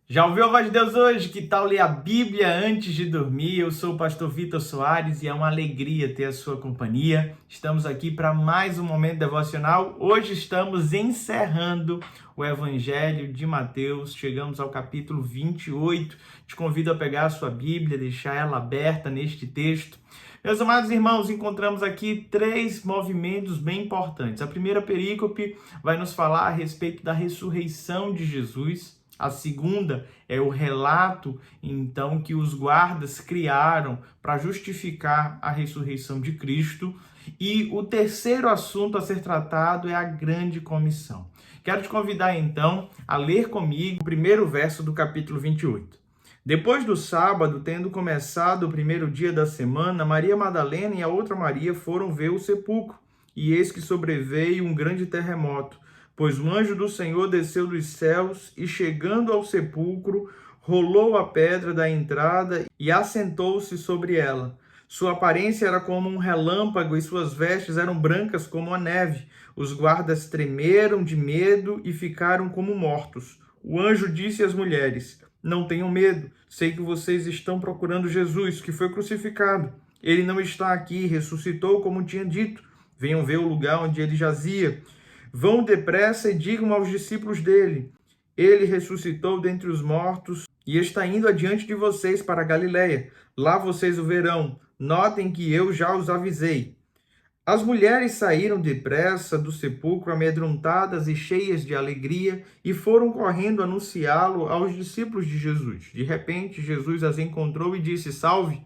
Já ouviu a voz de Deus hoje? Que tal ler a Bíblia antes de dormir? Eu sou o pastor Vitor Soares e é uma alegria ter a sua companhia. Estamos aqui para mais um momento devocional. Hoje estamos encerrando o Evangelho de Mateus. Chegamos ao capítulo 28. Te convido a pegar a sua Bíblia, deixar ela aberta neste texto. Meus amados irmãos, encontramos aqui três movimentos bem importantes. A primeira perícope vai nos falar a respeito da ressurreição de Jesus. A segunda é o relato, então, que os guardas criaram para justificar a ressurreição de Cristo. E o terceiro assunto a ser tratado é a grande comissão. Quero te convidar, então, a ler comigo o primeiro verso do capítulo 28. Depois do sábado, tendo começado o primeiro dia da semana, Maria Madalena e a outra Maria foram ver o sepulcro. E eis que sobreveio um grande terremoto, pois o anjo do Senhor desceu dos céus e, chegando ao sepulcro, rolou a pedra da entrada e assentou-se sobre ela. Sua aparência era como um relâmpago e suas vestes eram brancas como a neve. Os guardas tremeram de medo e ficaram como mortos. O anjo disse às mulheres: "Não tenham medo, sei que vocês estão procurando Jesus, que foi crucificado. Ele não está aqui, ressuscitou como tinha dito. Venham ver o lugar onde ele jazia. Vão depressa e digam aos discípulos dele: ele ressuscitou dentre os mortos e está indo adiante de vocês para a Galileia. Lá vocês o verão. Notem que eu já os avisei." As mulheres saíram depressa do sepulcro, amedrontadas e cheias de alegria, e foram correndo anunciá-lo aos discípulos de Jesus. De repente, Jesus as encontrou e disse: "Salve!"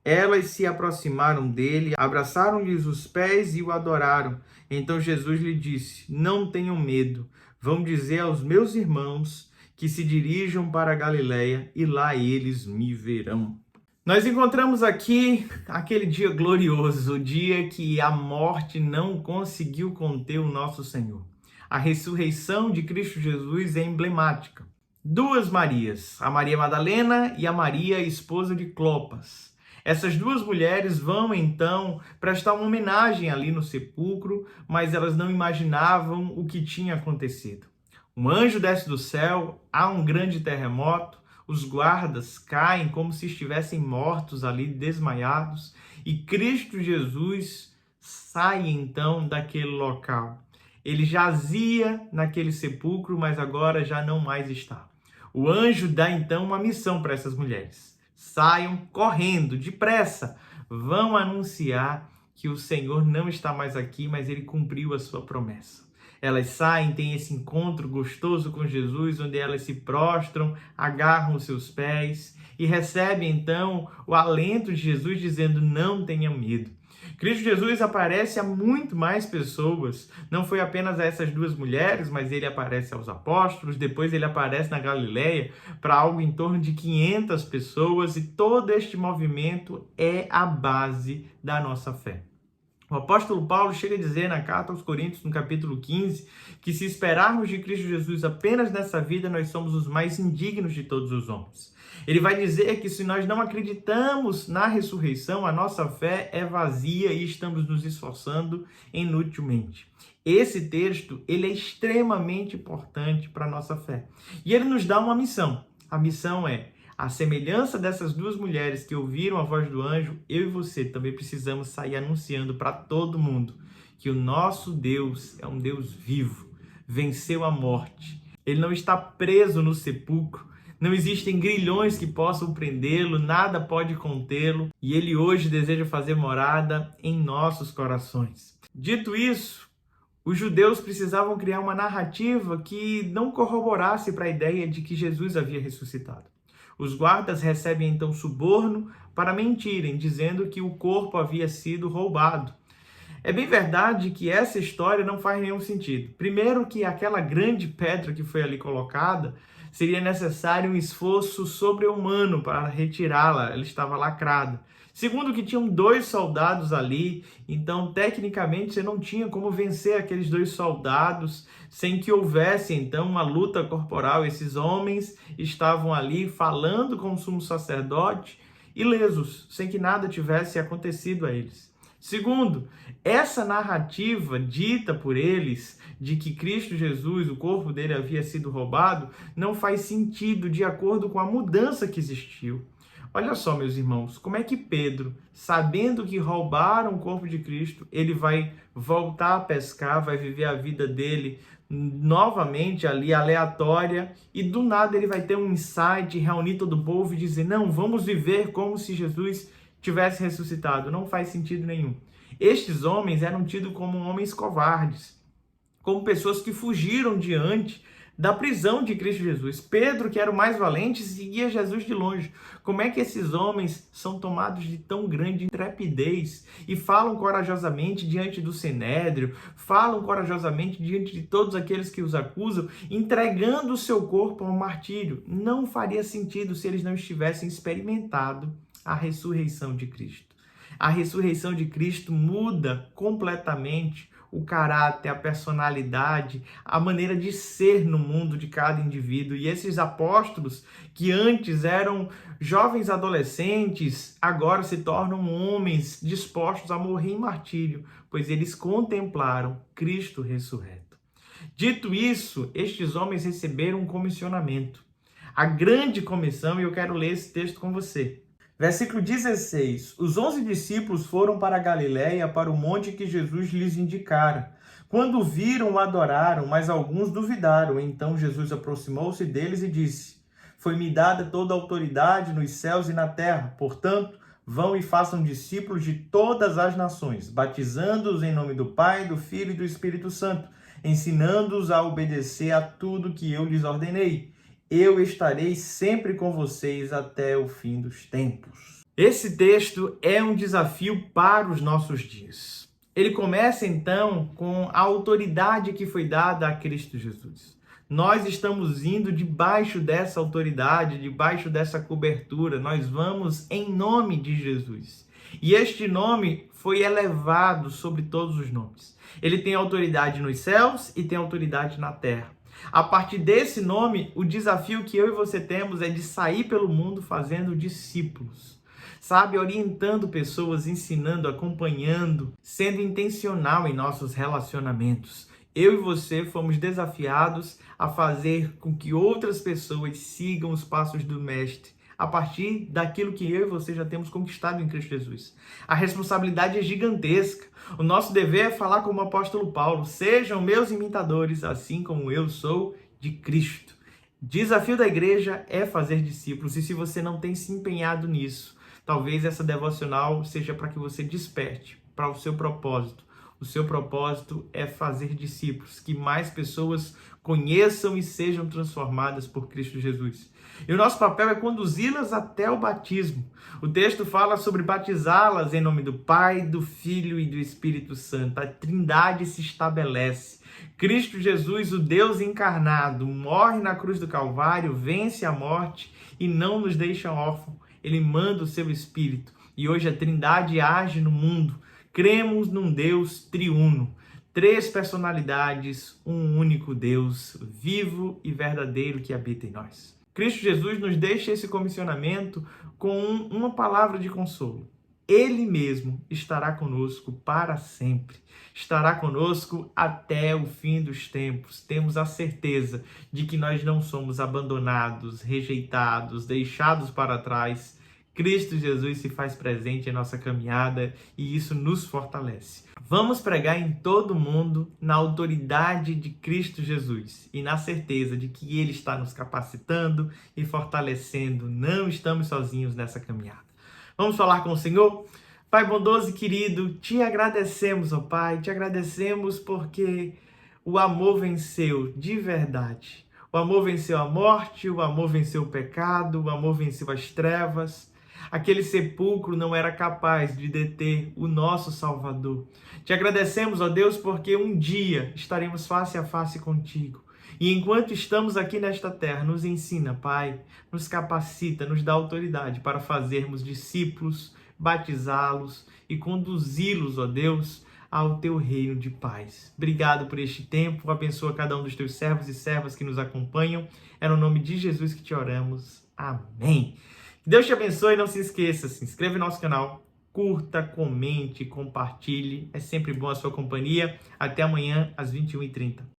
Elas se aproximaram dele, abraçaram-lhes os pés e o adoraram. Então Jesus lhe disse: "Não tenham medo. Vão dizer aos meus irmãos que se dirijam para a Galileia e lá eles me verão." Nós encontramos aqui aquele dia glorioso, o dia que a morte não conseguiu conter o nosso Senhor. A ressurreição de Cristo Jesus é emblemática. Duas Marias, a Maria Madalena e a Maria, esposa de Clopas. Essas duas mulheres vão, então, prestar uma homenagem ali no sepulcro, mas elas não imaginavam o que tinha acontecido. Um anjo desce do céu, há um grande terremoto, os guardas caem como se estivessem mortos ali, desmaiados, e Cristo Jesus sai, então, daquele local. Ele jazia naquele sepulcro, mas agora já não mais está. O anjo dá, então, uma missão para essas mulheres. Saiam correndo, depressa, vão anunciar que o Senhor não está mais aqui, mas ele cumpriu a sua promessa. Elas saem, têm esse encontro gostoso com Jesus, onde elas se prostram, agarram os seus pés e recebem, então, o alento de Jesus, dizendo: "Não tenham medo." Cristo Jesus aparece a muito mais pessoas, não foi apenas a essas duas mulheres, mas ele aparece aos apóstolos, depois ele aparece na Galileia para algo em torno de 500 pessoas, e todo este movimento é a base da nossa fé. O apóstolo Paulo chega a dizer na carta aos Coríntios, no capítulo 15, que se esperarmos de Cristo Jesus apenas nessa vida, nós somos os mais indignos de todos os homens. Ele vai dizer que se nós não acreditamos na ressurreição, a nossa fé é vazia e estamos nos esforçando inutilmente. Esse texto, ele é extremamente importante para a nossa fé. E ele nos dá uma missão. A missão é: à semelhança dessas duas mulheres que ouviram a voz do anjo, eu e você também precisamos sair anunciando para todo mundo que o nosso Deus é um Deus vivo, venceu a morte. Ele não está preso no sepulcro, não existem grilhões que possam prendê-lo, nada pode contê-lo, e ele hoje deseja fazer morada em nossos corações. Dito isso, os judeus precisavam criar uma narrativa que não corroborasse para a ideia de que Jesus havia ressuscitado. Os guardas recebem então suborno para mentirem, dizendo que o corpo havia sido roubado. É bem verdade que essa história não faz nenhum sentido. Primeiro, que aquela grande pedra que foi ali colocada, seria necessário um esforço sobre-humano para retirá-la, ela estava lacrada. Segundo, que tinham 2 soldados ali, então tecnicamente você não tinha como vencer aqueles 2 soldados sem que houvesse então uma luta corporal. Esses homens estavam ali falando com o sumo sacerdote ilesos, sem que nada tivesse acontecido a eles. Segundo, essa narrativa dita por eles de que Cristo Jesus, o corpo dele havia sido roubado, não faz sentido de acordo com a mudança que existiu. Olha só, meus irmãos, como é que Pedro, sabendo que roubaram o corpo de Cristo, ele vai voltar a pescar, vai viver a vida dele novamente ali, aleatória, e do nada ele vai ter um insight, reunir todo o povo e dizer, não, vamos viver como se Jesus tivesse ressuscitado. Não faz sentido nenhum. Estes homens eram tidos como homens covardes, como pessoas que fugiram diante da prisão de Cristo Jesus. Pedro, que era o mais valente, seguia Jesus de longe. Como é que esses homens são tomados de tão grande intrepidez e falam corajosamente diante do Sinédrio, falam corajosamente diante de todos aqueles que os acusam, entregando o seu corpo ao martírio? Não faria sentido se eles não estivessem experimentado a ressurreição de Cristo. A ressurreição de Cristo muda completamente o caráter, a personalidade, a maneira de ser no mundo de cada indivíduo. E esses apóstolos, que antes eram jovens adolescentes, agora se tornam homens dispostos a morrer em martírio, pois eles contemplaram Cristo ressurreto. Dito isso, estes homens receberam um comissionamento, a grande comissão, e eu quero ler esse texto com você. Versículo 16. Os 11 discípulos foram para a Galiléia, para o monte que Jesus lhes indicara. Quando viram, o adoraram, mas alguns duvidaram. Então Jesus aproximou-se deles e disse, foi-me dada toda a autoridade nos céus e na terra. Portanto, vão e façam discípulos de todas as nações, batizando-os em nome do Pai, do Filho e do Espírito Santo, ensinando-os a obedecer a tudo que eu lhes ordenei. Eu estarei sempre com vocês até o fim dos tempos. Esse texto é um desafio para os nossos dias. Ele começa então com a autoridade que foi dada a Cristo Jesus. Nós estamos indo debaixo dessa autoridade, debaixo dessa cobertura. Nós vamos em nome de Jesus. E este nome foi elevado sobre todos os nomes. Ele tem autoridade nos céus e tem autoridade na terra. A partir desse nome, o desafio que eu e você temos é de sair pelo mundo fazendo discípulos. Sabe, orientando pessoas, ensinando, acompanhando, sendo intencional em nossos relacionamentos. Eu e você fomos desafiados a fazer com que outras pessoas sigam os passos do Mestre, a partir daquilo que eu e você já temos conquistado em Cristo Jesus. A responsabilidade é gigantesca. O nosso dever é falar como o apóstolo Paulo, sejam meus imitadores, assim como eu sou de Cristo. O desafio da igreja é fazer discípulos, e se você não tem se empenhado nisso, talvez essa devocional seja para que você desperte para o seu propósito. O seu propósito é fazer discípulos, que mais pessoas conheçam e sejam transformadas por Cristo Jesus. E o nosso papel é conduzi-las até o batismo. O texto fala sobre batizá-las em nome do Pai, do Filho e do Espírito Santo. A Trindade se estabelece. Cristo Jesus, o Deus encarnado, morre na cruz do Calvário, vence a morte e não nos deixa órfãos. Ele manda o seu Espírito. E hoje a Trindade age no mundo. Cremos num Deus triuno, 3 personalidades, um único Deus, vivo e verdadeiro que habita em nós. Cristo Jesus nos deixa esse comissionamento com uma palavra de consolo. Ele mesmo estará conosco para sempre. Estará conosco até o fim dos tempos. Temos a certeza de que nós não somos abandonados, rejeitados, deixados para trás. Cristo Jesus se faz presente em nossa caminhada e isso nos fortalece. Vamos pregar em todo o mundo na autoridade de Cristo Jesus e na certeza de que Ele está nos capacitando e fortalecendo. Não estamos sozinhos nessa caminhada. Vamos falar com o Senhor? Pai bondoso e querido, te agradecemos, ó Pai, te agradecemos porque o amor venceu de verdade. O amor venceu a morte, o amor venceu o pecado, o amor venceu as trevas. Aquele sepulcro não era capaz de deter o nosso Salvador. Te agradecemos, ó Deus, porque um dia estaremos face a face contigo. E enquanto estamos aqui nesta terra, nos ensina, Pai, nos capacita, nos dá autoridade para fazermos discípulos, batizá-los e conduzi-los, ó Deus, ao teu reino de paz. Obrigado por este tempo, abençoa cada um dos teus servos e servas que nos acompanham. É no nome de Jesus que te oramos. Amém. Que Deus te abençoe e não se esqueça, se inscreva no nosso canal, curta, comente, compartilhe. É sempre bom a sua companhia. Até amanhã às 21h30.